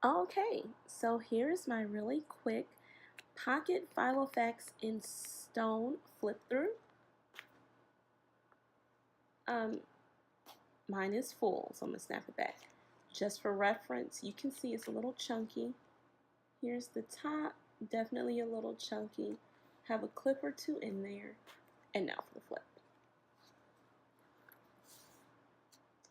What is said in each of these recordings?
Okay, so here's my really quick pocket Filofax in stone flip through. Mine is full, so I'm gonna snap it back. Just for reference, you can see it's a little chunky. Here's the top, definitely a little chunky. Have a clip or two in there. And now for the flip.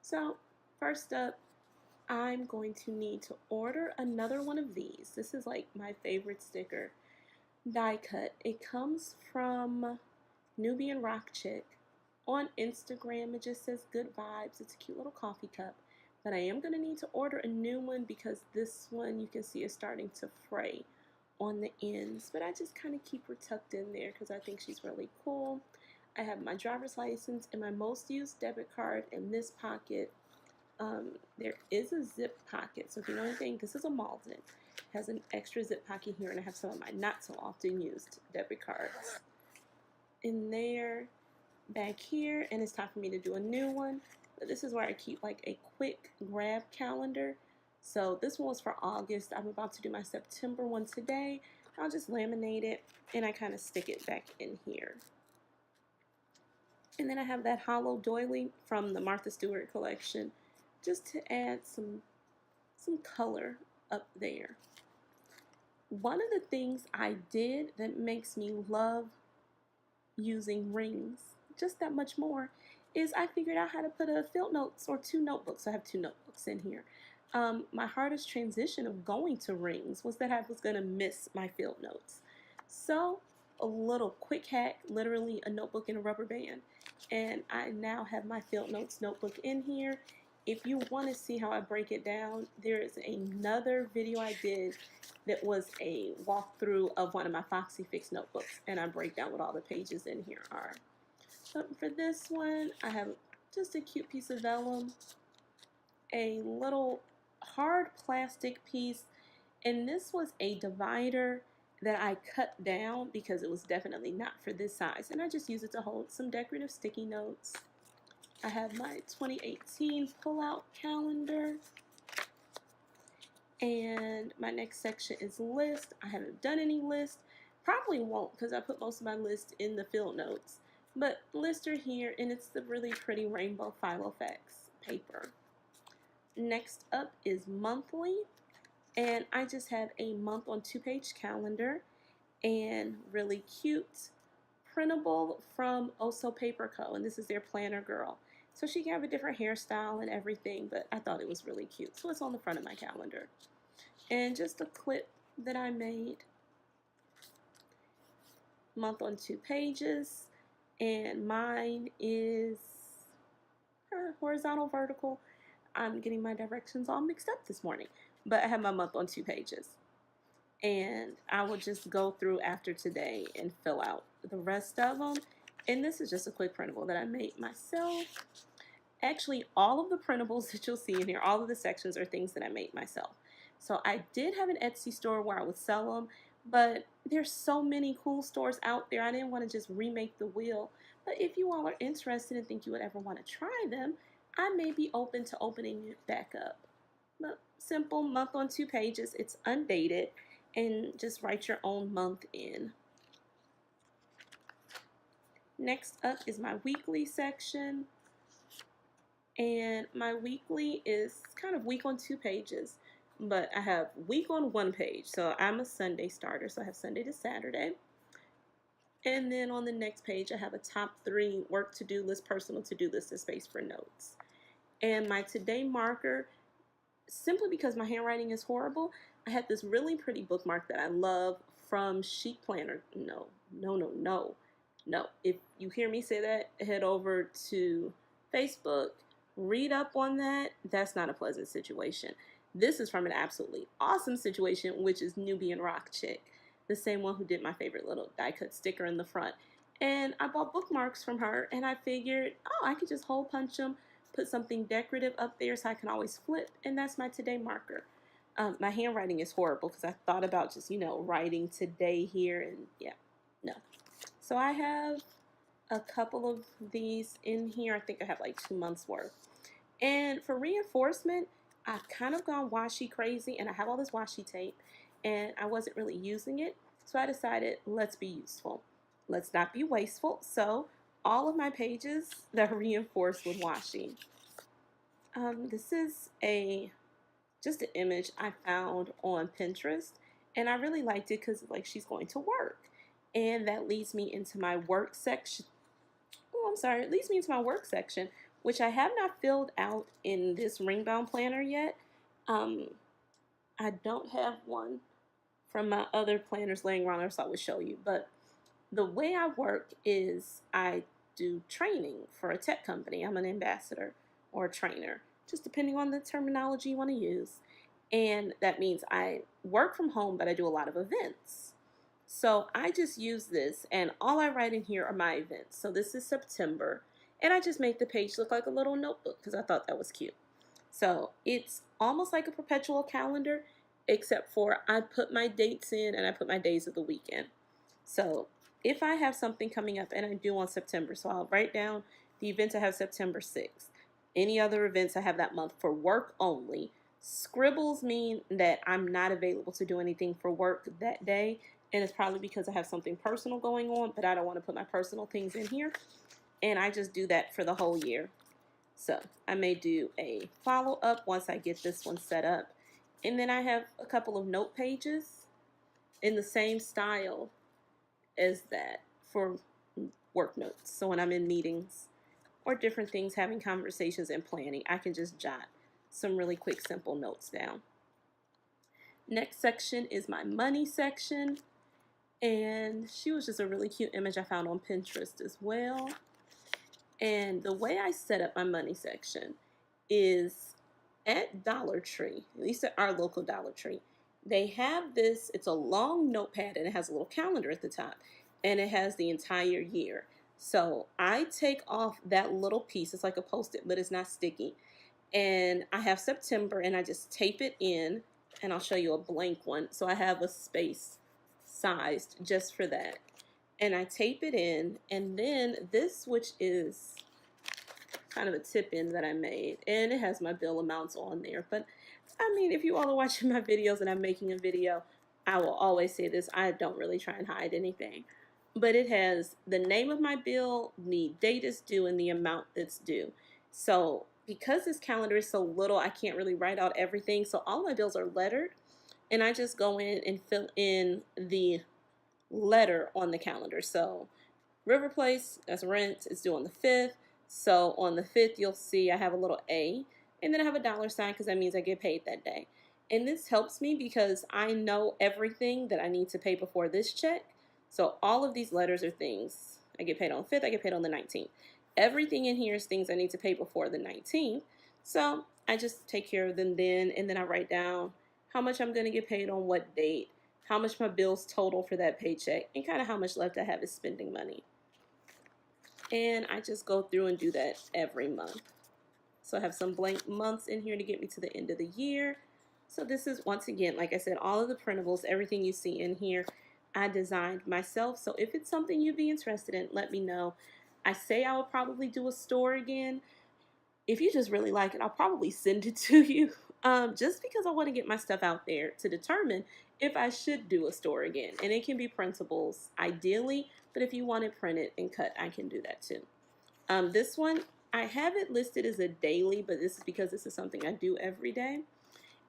So first up, I'm going to need to order another one of these. This is like my favorite sticker, die cut. It comes from Nubian Rock Chick. On Instagram, it just says good vibes. It's a cute little coffee cup. But I am going to need to order a new one because this one you can see is starting to fray on the ends. But I just kind of keep her tucked in there because I think she's really cool. I have my driver's license and my most used debit card in this pocket. There is a zip pocket, so if you know anything, this is a Malden. It has an extra zip pocket here, and I have some of my not so often used debit cards in there, back here, and it's time for me to do a new one. But this is where I keep like a quick grab calendar. So this one was for August. I'm about to do my September one today. I'll just laminate it and I kind of stick it back in here. And then I have that hollow doily from the Martha Stewart collection, just to add some color up there. One of the things I did that makes me love using rings just that much more is I figured out how to put a field notes or two notebooks. I have two notebooks in here. My hardest transition of going to rings was that I was going to miss my field notes. So a little quick hack, literally a notebook and a rubber band. And I now have my field notes notebook in here. If you want to see how I break it down, there is another video I did that was a walkthrough of one of my Foxy Fix notebooks, and I break down what all the pages in here are. But for this one, I have just a cute piece of vellum, a little hard plastic piece, and this was a divider that I cut down because it was definitely not for this size, and I just use it to hold some decorative sticky notes. I have my 2018 pull-out calendar, and my next section is list. I haven't done any list, probably won't because I put most of my list in the field notes, but lists are here, and it's the really pretty rainbow Filofax paper. Next up is monthly, and I just have a month on 2-page calendar and really cute printable from Oso Paper Co. And this is their planner girl. So she can have a different hairstyle and everything, but I thought it was really cute. So it's on the front of my calendar. And just a clip that I made. Month on 2 pages. And mine is horizontal, vertical. I'm getting my directions all mixed up this morning. But I have my month on 2 pages. And I will just go through after today and fill out the rest of them. And this is just a quick printable that I made myself. Actually, all of the printables that you'll see in here, all of the sections are things that I made myself. So I did have an Etsy store where I would sell them, but there's so many cool stores out there. I didn't want to just remake the wheel. But if you all are interested and think you would ever want to try them, I may be open to opening it back up. But simple, month on 2 pages. It's undated. And just write your own month in. Next up is my weekly section. And my weekly is kind of week on 2 pages. But I have week on 1 page. So I'm a Sunday starter. So I have Sunday to Saturday. And then on the next page, I have a top 3 work to-do list, personal to-do list, and space for notes. And my today marker, simply because my handwriting is horrible, I had this really pretty bookmark that I love from Chic Planner. No. If you hear me say that, head over to Facebook, read up on that. That's not a pleasant situation. This is from an absolutely awesome situation, which is Nubian Rock Chick, the same one who did my favorite little die cut sticker in the front. And I bought bookmarks from her, and I figured, oh, I could just hole punch them, put something decorative up there so I can always flip, and that's my today marker. My handwriting is horrible because I thought about just, writing today here, and yeah, no. So I have a couple of these in here. I think I have like 2 months worth. And for reinforcement, I've kind of gone washi crazy, and I have all this washi tape, and I wasn't really using it. So I decided, let's be useful. Let's not be wasteful. So all of my pages that are reinforced with washi. This is just an image I found on Pinterest, and I really liked it because like she's going to work, and that leads me into my work section. Oh, I'm sorry, it leads me into my work section, which I have not filled out in this ring bound planner yet. Um, I don't have one from my other planners laying around, so I would show you. But the way I work is I do training for a tech company. I'm an ambassador or a trainer, just depending on the terminology you want to use. And that means I work from home, but I do a lot of events. So I just use this, and all I write in here are my events. So this is September, and I just make the page look like a little notebook because I thought that was cute. So it's almost like a perpetual calendar, except for I put my dates in and I put my days of the weekend. So if I have something coming up, and I do on September, so I'll write down the events I have September 6th. Any other events I have that month for work only. Scribbles mean that I'm not available to do anything for work that day, and it's probably because I have something personal going on, but I don't want to put my personal things in here, and I just do that for the whole year. So I may do a follow-up once I get this one set up, and then I have a couple of note pages in the same style as that for work notes. So when I'm in meetings or different things, having conversations and planning, I can just jot some really quick, simple notes down. Next section is my money section. And she was just a really cute image I found on Pinterest as well. And the way I set up my money section is at Dollar Tree, at least at our local Dollar Tree. They have this, it's a long notepad, and it has a little calendar at the top, and it has the entire year. So I take off that little piece, it's like a Post-it, but it's not sticky. And I have September, and I just tape it in, and I'll show you a blank one. So I have a space sized just for that. And I tape it in, and then this, which is kind of a tip-in that I made, and it has my bill amounts on there. But I mean, if you all are watching my videos and I'm making a video, I will always say this, I don't really try and hide anything. But it has the name of my bill, the date it's due, and the amount that's due. So because this calendar is so little, I can't really write out everything. So all my bills are lettered, and I just go in and fill in the letter on the calendar. So River Place, that's rent, it's due on the 5th. So on the 5th, you'll see I have a little A, and then I have a dollar sign because that means I get paid that day. And this helps me because I know everything that I need to pay before this check. So all of these letters are things. I get paid on the 5th, I get paid on the 19th. Everything in here is things I need to pay before the 19th. So I just take care of them then, and then I write down how much I'm going to get paid on what date, how much my bills total for that paycheck, and kind of how much left I have as spending money. And I just go through and do that every month. So I have some blank months in here to get me to the end of the year. So this is, once again, like I said, all of the printables, everything you see in here, I designed myself. So if it's something you'd be interested in, let me know. I say I will probably do a store again. If you just really like it, I'll probably send it to you. Just because I want to get my stuff out there to determine if I should do a store again. And it can be printables, ideally, but if you want it printed and cut, I can do that too. This one, I have it listed as a daily, but this is because this is something I do every day.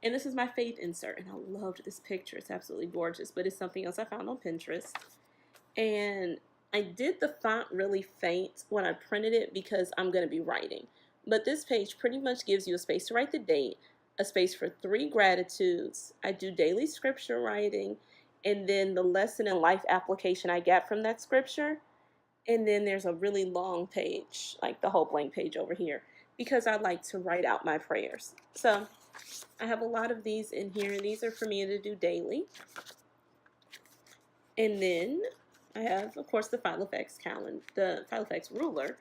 And this is my faith insert, and I loved this picture. It's absolutely gorgeous, but it's something else I found on Pinterest. And I did the font really faint when I printed it because I'm going to be writing. But this page pretty much gives you a space to write the date, a space for 3 gratitudes. I do daily scripture writing, and then the lesson and life application I got from that scripture. And then there's a really long page, like the whole blank page over here, because I like to write out my prayers. So I have a lot of these in here, and these are for me to do daily. And then I have, of course, the Filofax calendar, the Filofax ruler.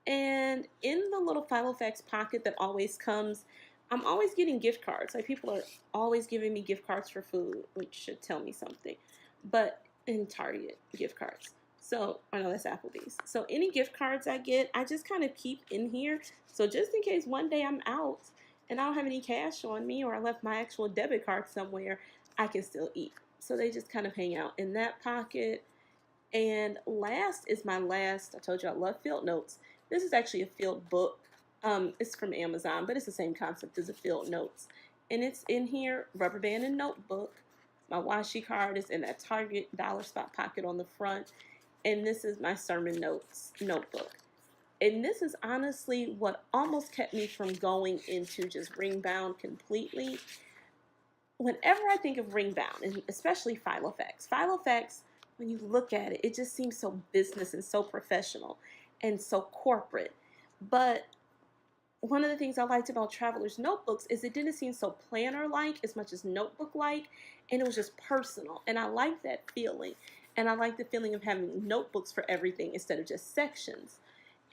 And in the little Filofax pocket that always comes, I'm always getting gift cards. Like, people are always giving me gift cards for food, which should tell me something. But in Target, gift cards. So, I know that's Applebee's. So any gift cards I get, I just kind of keep in here. So just in case one day I'm out and I don't have any cash on me, or I left my actual debit card somewhere, I can still eat. So they just kind of hang out in that pocket. And last is my last, I told you I love field notes. This is actually a field book. It's from Amazon, but it's the same concept as a field notes. And it's in here, rubber band and notebook. My washi card is in that Target dollar spot pocket on the front. And this is my sermon notes notebook. And this is honestly what almost kept me from going into just ring bound completely. Whenever I think of ring bound, and especially Filofax, when you look at it, it just seems so business and so professional and so corporate. But one of the things I liked about Traveler's Notebooks is it didn't seem so planner-like as much as notebook-like, and it was just personal. And I like that feeling. And I like the feeling of having notebooks for everything instead of just sections.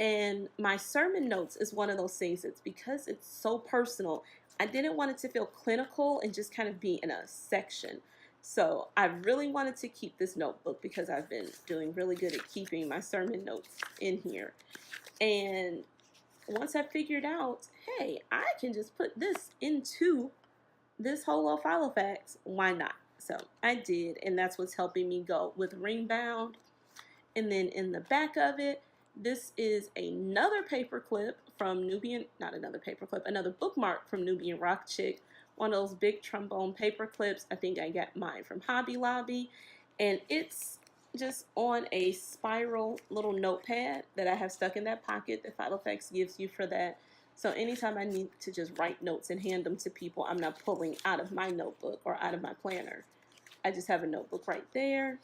And my sermon notes is one of those things. It's because it's so personal. I didn't want it to feel clinical and just kind of be in a section. So I really wanted to keep this notebook because I've been doing really good at keeping my sermon notes in here. And once I figured out, hey, I can just put this into this whole little Filofax, why not? So I did, and that's what's helping me go with ring bound. And then in the back of it, this is another paper clip from Nubian, not another paper clip, another bookmark from Nubian Rock Chick, one of those big trombone paper clips. I think I got mine from Hobby Lobby, and it's just on a spiral little notepad that I have stuck in that pocket that Filofax gives you for that. So anytime I need to just write notes and hand them to people, I'm not pulling out of my notebook or out of my planner. I just have a notebook right there.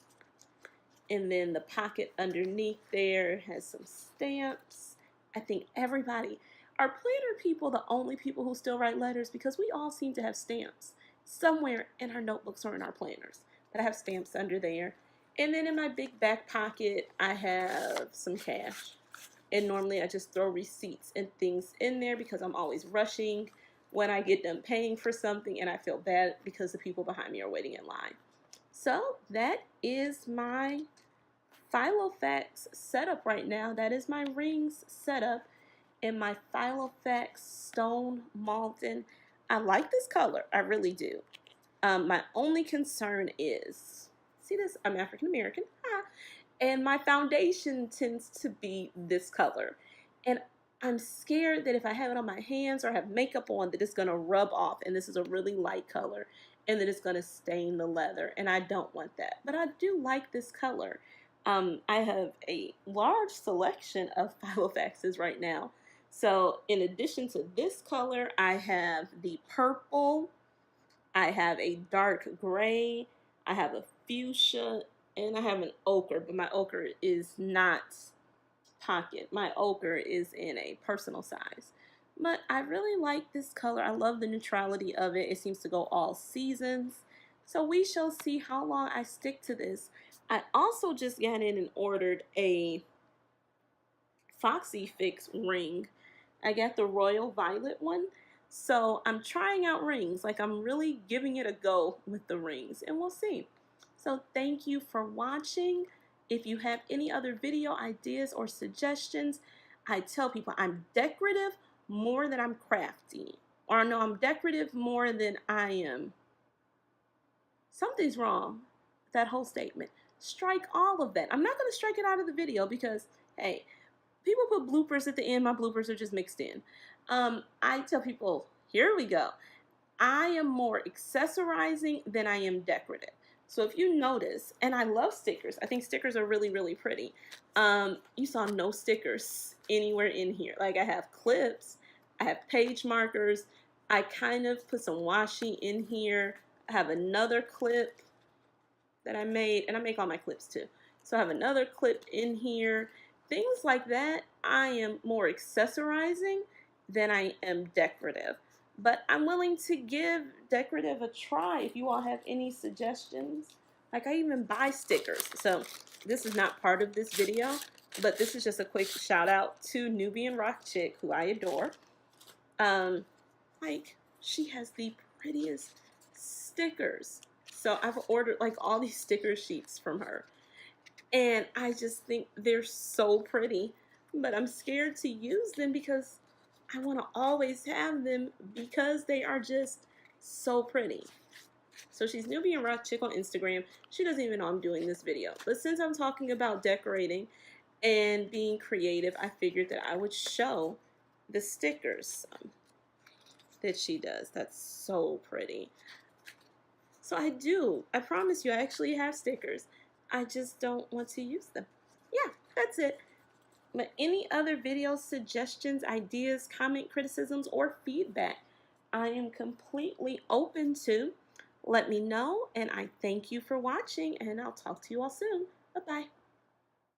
And then the pocket underneath there has some stamps. I think everybody, are planner people the only people who still write letters? Because we all seem to have stamps somewhere in our notebooks or in our planners. But I have stamps under there. And then in my big back pocket, I have some cash. And normally I just throw receipts and things in there because I'm always rushing when I get done paying for something, and I feel bad because the people behind me are waiting in line. So that is my Filofax setup right now. That is my rings setup in my Filofax Stone Malden. I like this color. I really do. My only concern is, see this? I'm African American. And my foundation tends to be this color. And I'm scared that if I have it on my hands or have makeup on, that it's going to rub off. And this is a really light color. And that it's going to stain the leather. And I don't want that. But I do like this color. I have a large selection of Filofaxes right now. So in addition to this color, I have the purple. I have a dark gray. I have a fuchsia. And I have an ochre. But my ochre is not pocket. My ochre is in a personal size. But I really like this color. I love the neutrality of it. It seems to go all seasons. So we shall see how long I stick to this. I also just got in and ordered a Foxy Fix ring. I got the Royal Violet one. So I'm trying out rings. Like, I'm really giving it a go with the rings. And we'll see. So thank you for watching. If you have any other video ideas or suggestions, I tell people I'm decorative more than I'm crafty. Or no, I'm decorative more than I am. Something's wrong with that whole statement. Strike all of that. I'm not going to strike it out of the video because, hey, people put bloopers at the end. My bloopers are just mixed in. I tell people, here we go. I am more accessorizing than I am decorative. So if you notice, and I love stickers. I think stickers are really, really pretty. You saw no stickers anywhere in here. Like, I have clips. I have page markers. I kind of put some washi in here. I have another clip that I made, and I make all my clips too. So I have another clip in here. Things like that, I am more accessorizing than I am decorative. But I'm willing to give decorative a try if you all have any suggestions. Like, I even buy stickers. So this is not part of this video, but this is just a quick shout out to Nubian Rock Chick, who I adore. Like, she has the prettiest stickers. So I've ordered like all these sticker sheets from her. And I just think they're so pretty. But I'm scared to use them because I want to always have them because they are just so pretty. So she's Nubian Rock Chick on Instagram. She doesn't even know I'm doing this video. But since I'm talking about decorating and being creative, I figured that I would show the stickers that she does. That's so pretty. So I promise you, I actually have stickers. I just don't want to use them. Yeah, that's it. But any other video suggestions, ideas, comment, criticisms, or feedback, I am completely open to. Let me know, and I thank you for watching, and I'll talk to you all soon. Bye-bye.